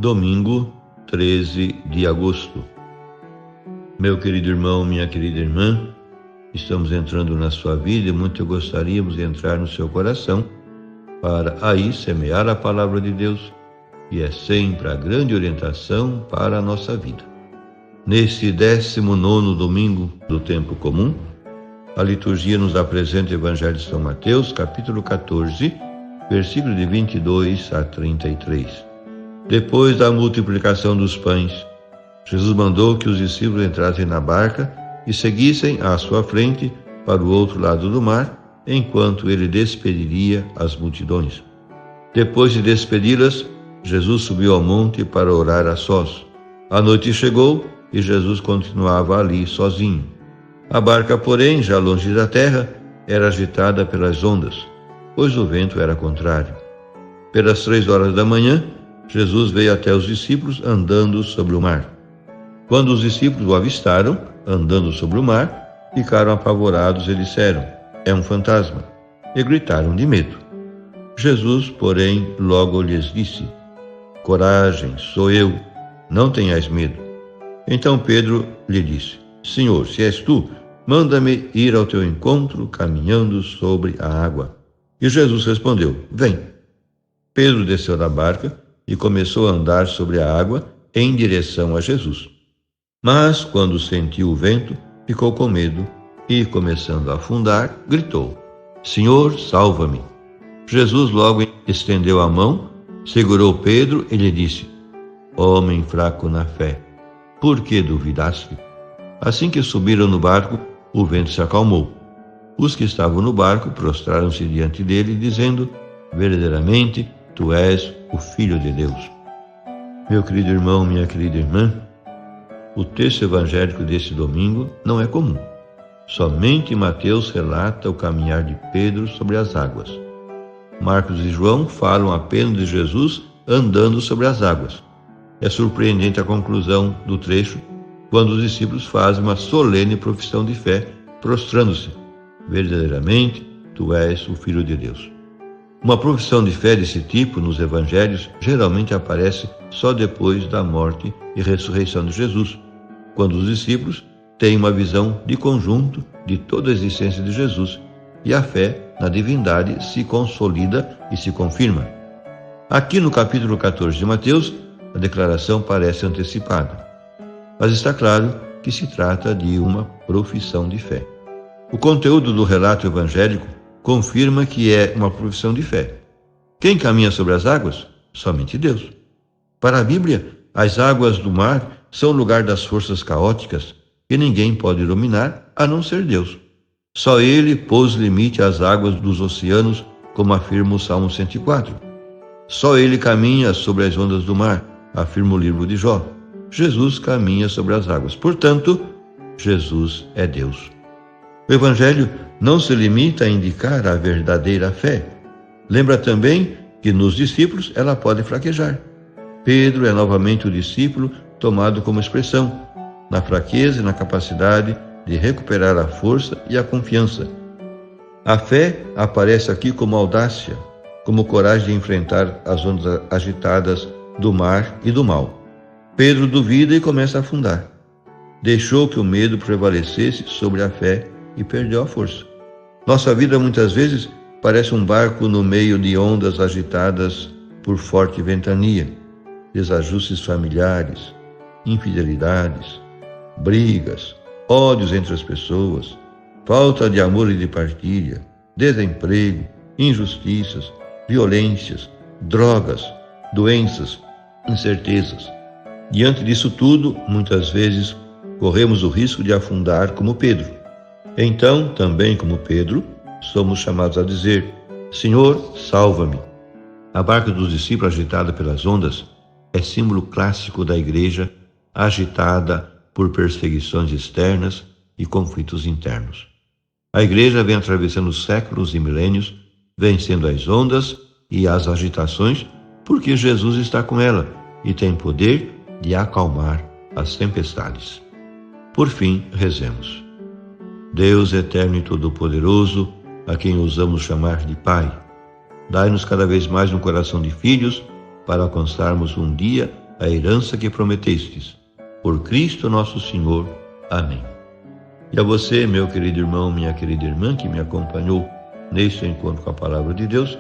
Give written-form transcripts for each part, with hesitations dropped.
Domingo, 13 de agosto. Meu querido irmão, minha querida irmã, estamos entrando na sua vida e muito gostaríamos de entrar no seu coração para aí semear a palavra de Deus, que é sempre a grande orientação para a nossa vida. Neste 19º domingo do tempo comum, a liturgia nos apresenta o Evangelho de São Mateus, capítulo 14, versículo de 22 a 33. Depois da multiplicação dos pães, Jesus mandou que os discípulos entrassem na barca e seguissem à sua frente para o outro lado do mar, enquanto ele despediria as multidões. Depois de despedi-las, Jesus subiu ao monte para orar a sós. A noite chegou e Jesus continuava ali sozinho. A barca, porém, já longe da terra, era agitada pelas ondas, pois o vento era contrário. Pelas 3 horas da manhã, Jesus veio até os discípulos andando sobre o mar. Quando os discípulos o avistaram, andando sobre o mar, ficaram apavorados e disseram: "É um fantasma", e gritaram de medo. Jesus, porém, logo lhes disse: "Coragem, sou eu, não tenhais medo." Então Pedro lhe disse: "Senhor, se és tu, manda-me ir ao teu encontro caminhando sobre a água." E Jesus respondeu: "Vem." Pedro desceu da barca e começou a andar sobre a água em direção a Jesus. Mas, quando sentiu o vento, ficou com medo e, começando a afundar, gritou: "Senhor, salva-me." Jesus logo estendeu a mão, segurou Pedro e lhe disse: "Homem fraco na fé, por que duvidaste?" Assim que subiram no barco, o vento se acalmou. Os que estavam no barco prostraram-se diante dele, dizendo: "Verdadeiramente, tu és o Filho de Deus." Meu querido irmão, minha querida irmã, o texto evangélico deste domingo não é comum. Somente Mateus relata o caminhar de Pedro sobre as águas. Marcos e João falam apenas de Jesus andando sobre as águas. É surpreendente a conclusão do trecho, quando os discípulos fazem uma solene profissão de fé, prostrando-se: "Verdadeiramente, tu és o Filho de Deus." Uma profissão de fé desse tipo nos evangelhos geralmente aparece só depois da morte e ressurreição de Jesus, quando os discípulos têm uma visão de conjunto de toda a existência de Jesus e a fé na divindade se consolida e se confirma. Aqui no capítulo 14 de Mateus, a declaração parece antecipada, mas está claro que se trata de uma profissão de fé. O conteúdo do relato evangélico confirma que é uma profissão de fé. Quem caminha sobre as águas? Somente Deus. Para a Bíblia, as águas do mar são o lugar das forças caóticas que ninguém pode dominar a não ser Deus. Só Ele pôs limite às águas dos oceanos, como afirma o Salmo 104. Só Ele caminha sobre as ondas do mar, afirma o livro de Jó. Jesus caminha sobre as águas. Portanto, Jesus é Deus. O Evangelho não se limita a indicar a verdadeira fé. Lembra também que nos discípulos ela pode fraquejar. Pedro é novamente o discípulo tomado como expressão, na fraqueza e na capacidade de recuperar a força e a confiança. A fé aparece aqui como audácia, como coragem de enfrentar as ondas agitadas do mar e do mal. Pedro duvida e começa a afundar. Deixou que o medo prevalecesse sobre a fé e perdeu a força. Nossa vida muitas vezes parece um barco no meio de ondas agitadas por forte ventania, desajustes familiares, infidelidades, brigas, ódios entre as pessoas, falta de amor e de partilha, desemprego, injustiças, violências, drogas, doenças, incertezas. Diante disso tudo, muitas vezes corremos o risco de afundar como Pedro. Então, também como Pedro, somos chamados a dizer: "Senhor, salva-me." A barca dos discípulos agitada pelas ondas é símbolo clássico da igreja agitada por perseguições externas e conflitos internos. A igreja vem atravessando séculos e milênios, vencendo as ondas e as agitações, porque Jesus está com ela e tem poder de acalmar as tempestades. Por fim, rezemos. Deus eterno e todo-poderoso, a quem ousamos chamar de Pai, dai-nos cada vez mais um coração de filhos para alcançarmos um dia a herança que prometestes. Por Cristo nosso Senhor. Amém. E a você, meu querido irmão, minha querida irmã, que me acompanhou neste encontro com a Palavra de Deus,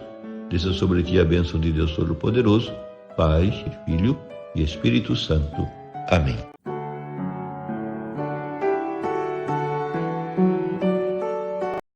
desça sobre ti a bênção de Deus Todo-Poderoso, Pai, Filho e Espírito Santo. Amém.